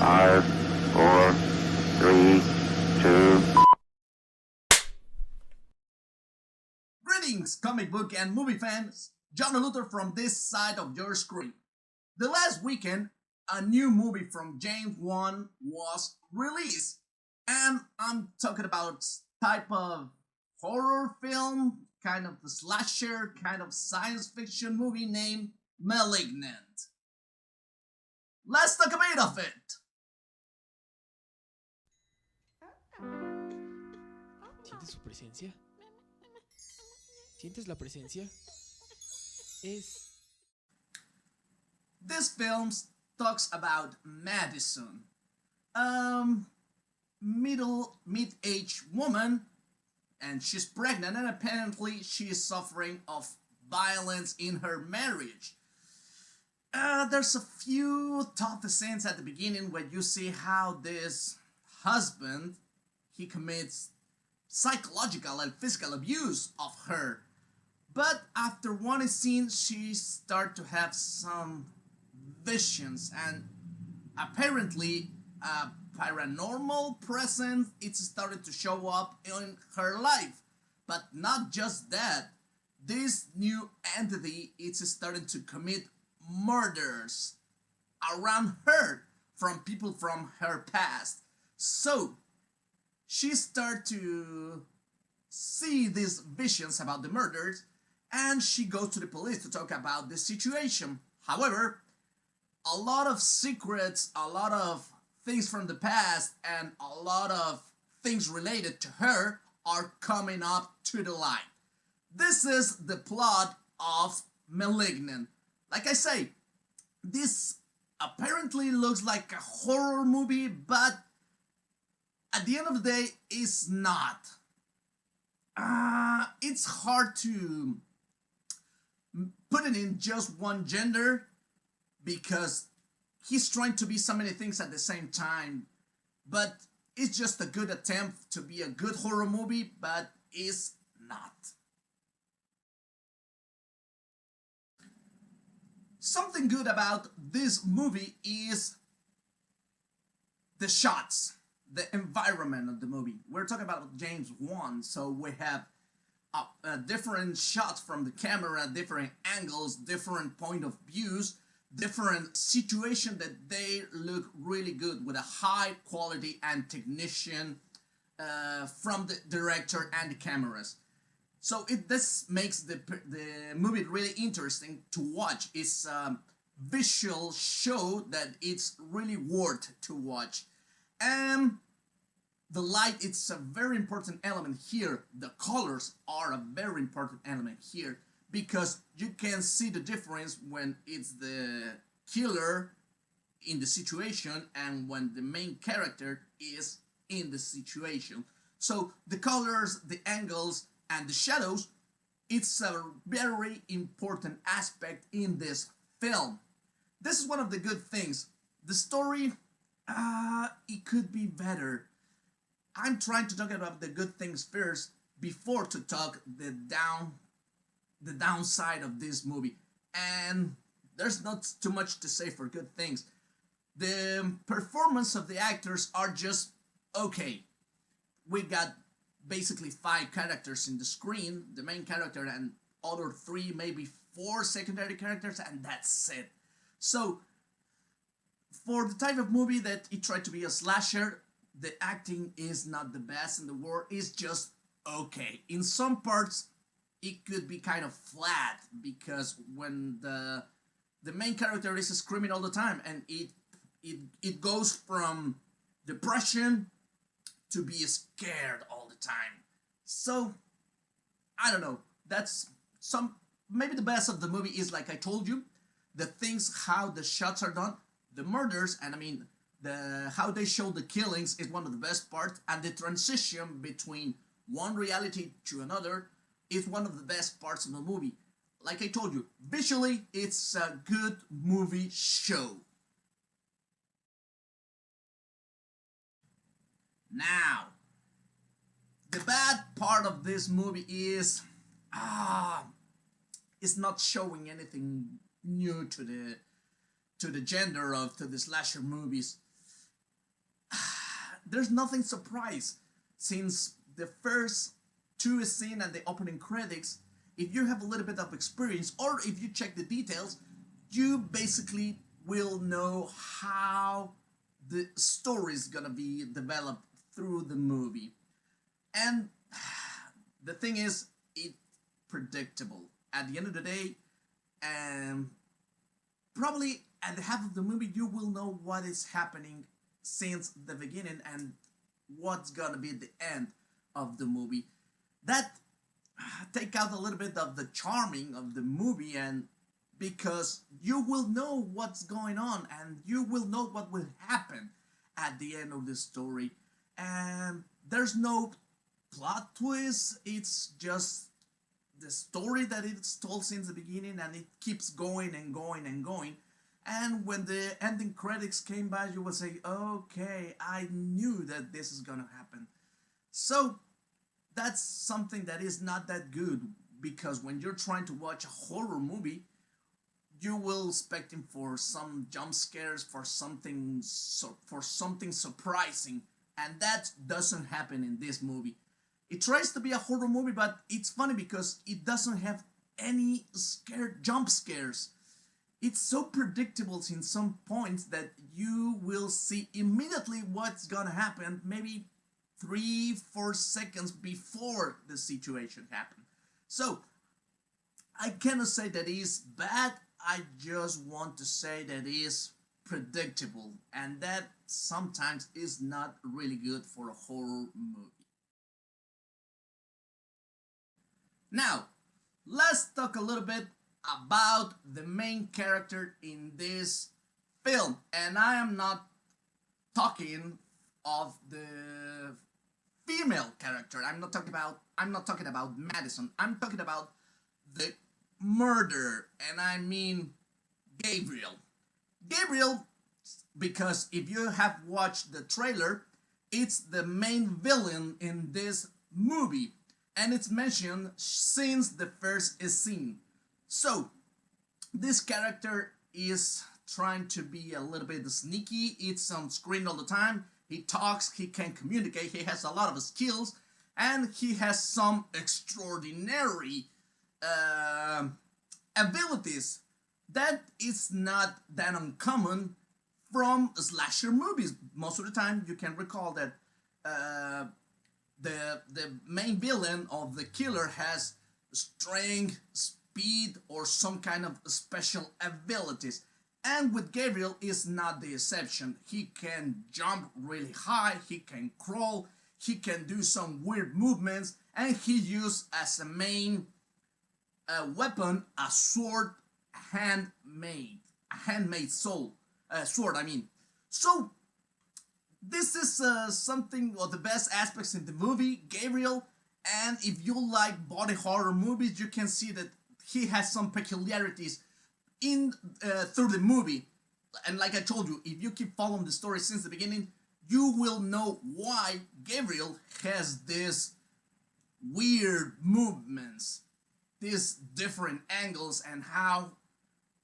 5, 4, 3, 2. Greetings, comic book and movie fans. Jonaluthor from this side of your screen. The last weekend, a new movie from James Wan was released, and I'm talking about type of horror film, kind of the slasher, kind of science fiction movie named Malignant. Let's talk a bit of it. ¿Sientes su presencia? ¿Sientes la presencia? Es... This film talks about Madison, mid-aged woman, and she's pregnant, and apparently she is suffering of violence in her marriage. There's a few tough scenes at the beginning where you see how this husband, he commits psychological and physical abuse of her. But after one scene, she starts to have some visions, and apparently a paranormal presence is started to show up in her life. But not just that, this new entity is starting to commit murders around her from people from her past. So she starts to see these visions about the murders, and she goes to the police to talk about the situation. However, a lot of secrets, a lot of things from the past, and a lot of things related to her are coming up to the light. This is the plot of Malignant. Like I say, this apparently looks like a horror movie, but at the end of the day, it's not. It's hard to put it in just one gender because he's trying to be so many things at the same time, but it's just a good attempt to be a good horror movie, but it's not. Something good about this movie is the shots, the environment of the movie. We're talking about James Wan, so we have different shots from the camera, different angles, different point of views, different situation that they look really good with a high quality and technician from the director and the cameras. So this makes the movie really interesting to watch. It's a visual show that it's really worth to watch. And the light, it's a very important element here. The colors are a very important element here because you can see the difference when it's the killer in the situation and when the main character is in the situation. So the colors, the angles, and the shadows, it's a very important aspect in this film. This is one of the good things. The story, it could be better. I'm trying to talk about the good things first before to talk the downside of this movie. And there's not too much to say for good things. The performance of the actors are just okay. We got basically 5 characters in the screen, the main character and other 3, maybe 4 secondary characters, and that's it. So for the type of movie that it tried to be a slasher, the acting is not the best in the world. It's just okay. In some parts, it could be kind of flat because when the main character is screaming all the time, and it goes from depression to be scared all the time. So I don't know. That's maybe the best of the movie is, like I told you, the things, how the shots are done, the murders, and I mean how they show the killings is one of the best parts, and the transition between one reality to another is one of the best parts of the movie. Like I told you, visually it's a good movie show. Now, the bad part of this movie is it's not showing anything new to the gender of the slasher movies. there's nothing surprise, since the first two scenes and the opening credits, if you have a little bit of experience or if you check the details, you basically will know how the story is gonna be developed through the movie. And the thing is, it's predictable. At the end of the day, probably at the half of the movie, you will know what is happening since the beginning and what's gonna be the end of the movie. That take out a little bit of the charming of the movie, and because you will know what's going on and you will know what will happen at the end of the story, and there's no plot twist. It's just the story that it's told since the beginning, and it keeps going and going and going. And when the ending credits came by, you will say, okay, I knew that this is gonna happen. So that's something that is not that good, because when you're trying to watch a horror movie, you will expecting for some jump scares, for something surprising, and that doesn't happen in this movie. It tries to be a horror movie, but it's funny because it doesn't have any jump scares. It's so predictable in some points that you will see immediately what's gonna happen, maybe 3-4 seconds before the situation happens. So I cannot say that it's bad, I just want to say that it's predictable, and that sometimes is not really good for a horror movie. Now, let's talk a little bit about the main character in this film, and I am not talking of the female character. I'm not talking about Madison. I'm talking about the murderer, and I mean Gabriel. Gabriel, because if you have watched the trailer, it's the main villain in this movie, and it's mentioned since the first scene. So this character is trying to be a little bit sneaky. It's on screen all the time. He talks, he can communicate, he has a lot of skills, and he has some extraordinary abilities that is not that uncommon from slasher movies. Most of the time you can recall that the main villain of the killer has strength, speed, or some kind of special abilities. And with Gabriel is not the exception. He can jump really high, he can crawl, he can do some weird movements, and he used as a main weapon a sword, a handmade sword. So this is something of the best aspects in the movie, Gabriel. And if you like body horror movies, you can see that he has some peculiarities in through the movie. And like I told you, if you keep following the story since the beginning, you will know why Gabriel has this weird movements, these different angles, and how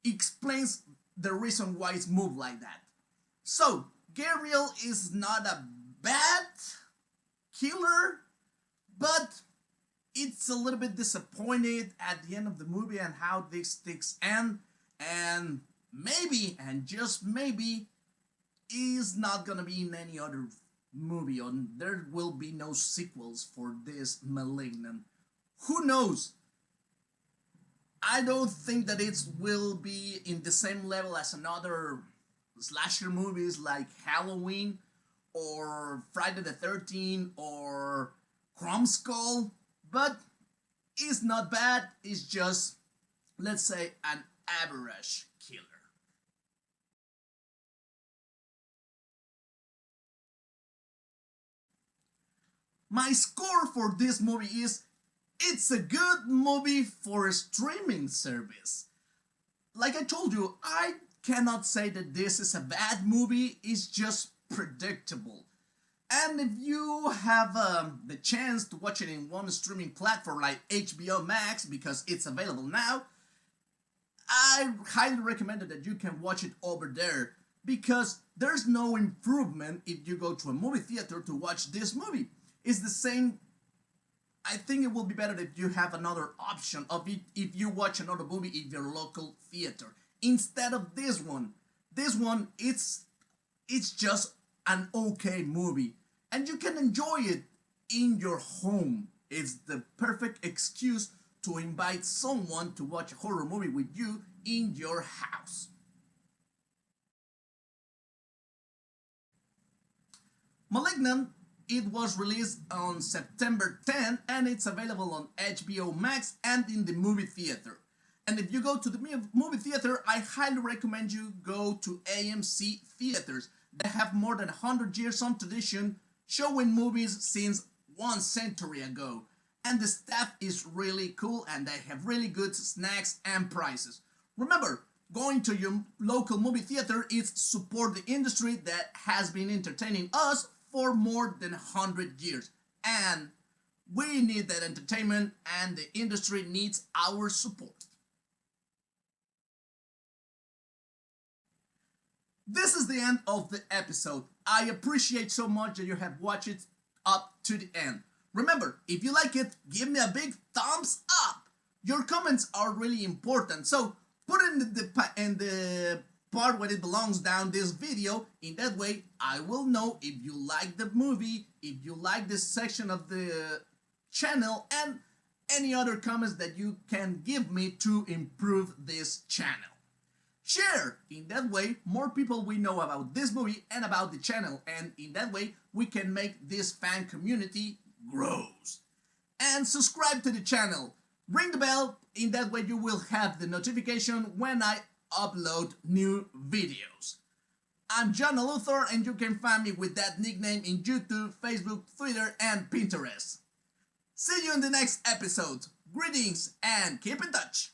he explains the reason why it's moved like that. So Gabriel is not a bad killer, but it's a little bit disappointed at the end of the movie and how these things end, and maybe, and just maybe, is not gonna be in any other movie, or there will be no sequels for this Malignant. Who knows? I don't think that it will be in the same level as another slasher movies like Halloween or Friday the 13th or Crumb Skull, but it's not bad. It's just, let's say, an average killer. My score for this movie is, it's a good movie for a streaming service. Like I told you, I cannot say that this is a bad movie, it's just predictable. And if you have the chance to watch it in one streaming platform like HBO Max, because it's available now, I highly recommend that you can watch it over there, because there's no improvement if you go to a movie theater to watch this movie. It's the same. I think it will be better if you have another option of it if you watch another movie in your local theater instead of this one. This one, it's just an okay movie and you can enjoy it in your home. It's the perfect excuse to invite someone to watch a horror movie with you in your house. Malignant, it was released on September 10 and it's available on HBO Max and in the movie theater. And if you go to the movie theater, I highly recommend you go to AMC theaters. They have more than 100 years on tradition showing movies since 1 century ago. And the staff is really cool and they have really good snacks and prices. Remember, going to your local movie theater is support the industry that has been entertaining us for more than 100 years. And we need that entertainment and the industry needs our support. This is the end of the episode. I appreciate so much that you have watched it up to the end. Remember, if you like it, give me a big thumbs up. Your comments are really important, so put it in the part where it belongs down this video. In that way, I will know if you like the movie, if you like this section of the channel, and any other comments that you can give me to improve this channel. Share! In that way, more people will know about this movie and about the channel, and in that way, we can make this fan community grows. And subscribe to the channel. Ring the bell, in that way you will have the notification when I upload new videos. I'm Jonaluthor and you can find me with that nickname in YouTube, Facebook, Twitter and Pinterest. See you in the next episode. Greetings and keep in touch.